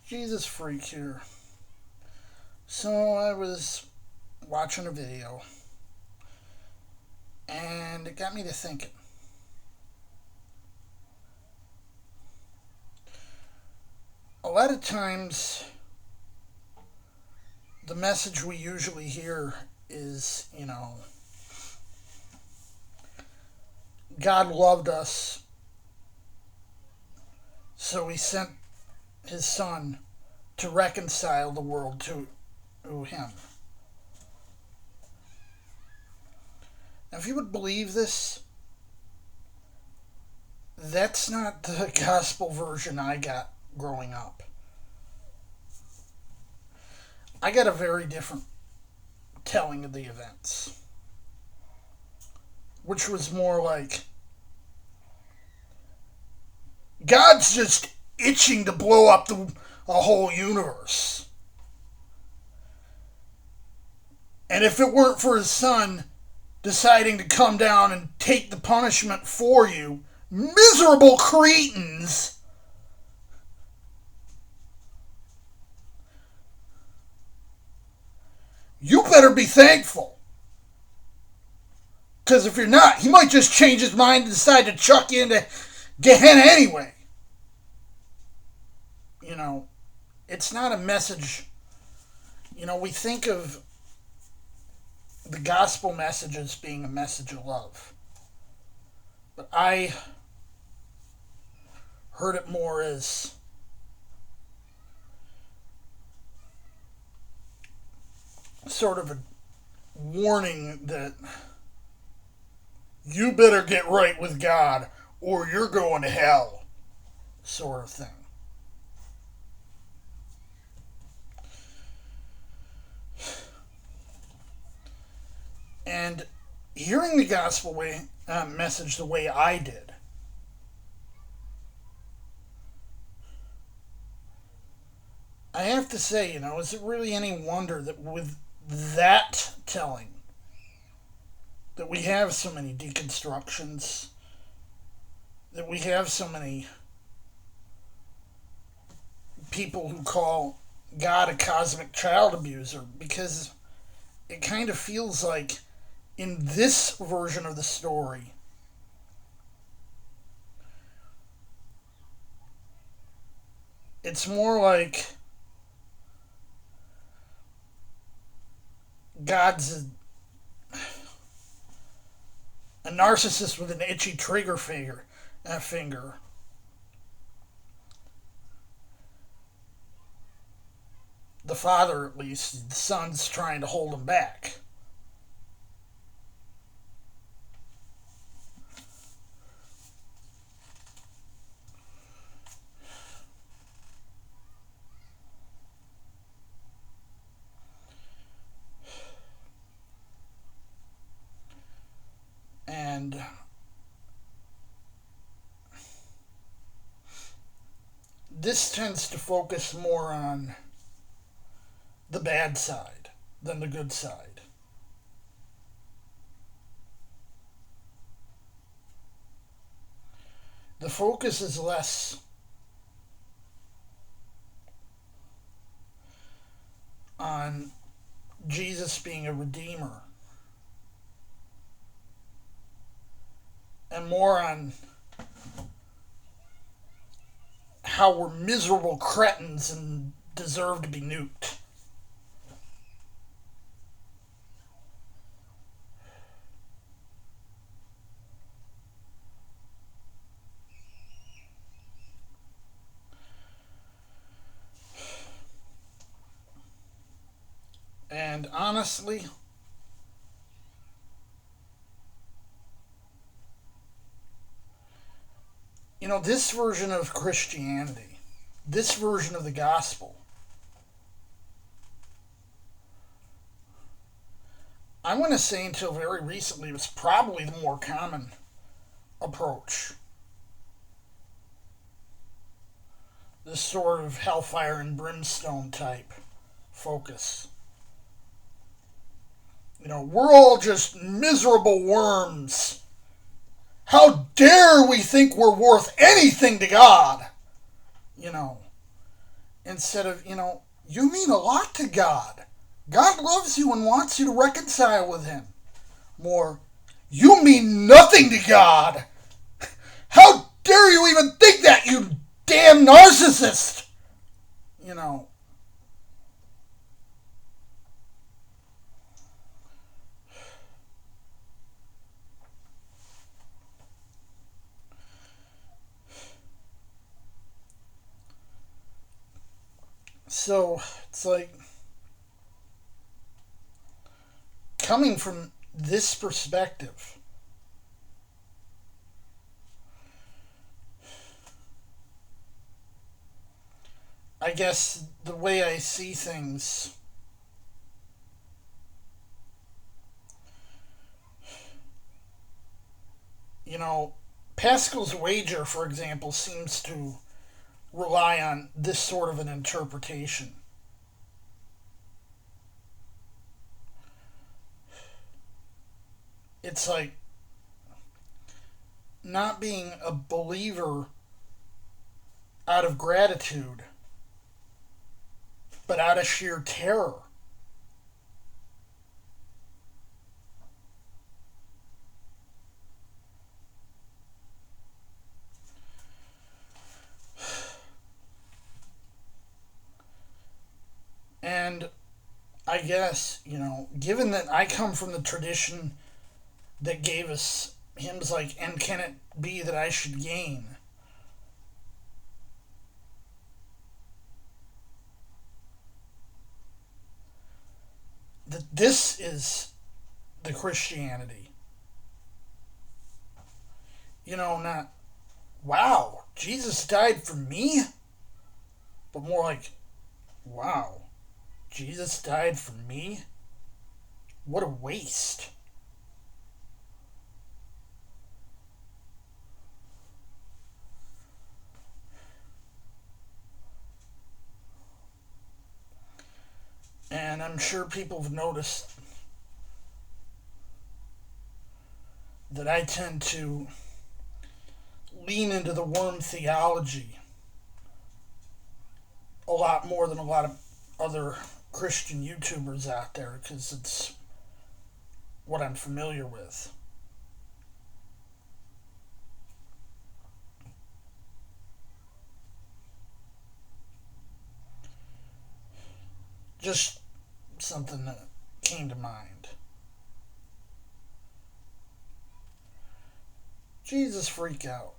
Jesus freak here. So I was watching a video and it got me to thinking. A lot of times, the message we usually hear is, God loved us, so he sent his son to reconcile the world to him. Now, if you would believe this, that's not the gospel version I got growing up. I got a very different telling of the events, which was more like God's just itching to blow up a whole universe. And if it weren't for his son deciding to come down and take the punishment for you, miserable cretins, you better be thankful. Because if you're not, he might just change his mind and decide to chuck you into Gehenna anyway. It's not a message. We think of the gospel message as being a message of love. But I heard it more as sort of a warning that you better get right with God or you're going to hell, sort of thing. And hearing the gospel message the way I did, I have to say, is it really any wonder that with that telling, that we have so many deconstructions, that we have so many people who call God a cosmic child abuser, because it kind of feels like in this version of the story, it's more like God's a narcissist with an itchy trigger finger. The father, at least, the son's trying to hold him back. And this tends to focus more on the bad side than the good side. The focus is less on Jesus being a redeemer and more on how we're miserable cretins and deserve to be nuked. And honestly, this version of Christianity, this version of the gospel, I want to say until very recently, was probably the more common approach. This sort of hellfire and brimstone type focus. We're all just miserable worms. How dare we think we're worth anything to God? instead of, you mean a lot to God. God loves you and wants you to reconcile with Him. More, you mean nothing to God. How dare you even think that, you damn narcissist? You know. So, it's like, coming from this perspective, I guess the way I see things, you know, Pascal's wager, for example, seems to rely on this sort of an interpretation. It's like not being a believer out of gratitude, but out of sheer terror. And I guess, given that I come from the tradition that gave us hymns like, "And can it be that I should gain?" That this is the Christianity. Not, wow, Jesus died for me, but more like, wow, Jesus died for me? What a waste. And I'm sure people have noticed that I tend to lean into the worm theology a lot more than a lot of other Christian YouTubers out there because it's what I'm familiar with. Just something that came to mind. Jesus freak out.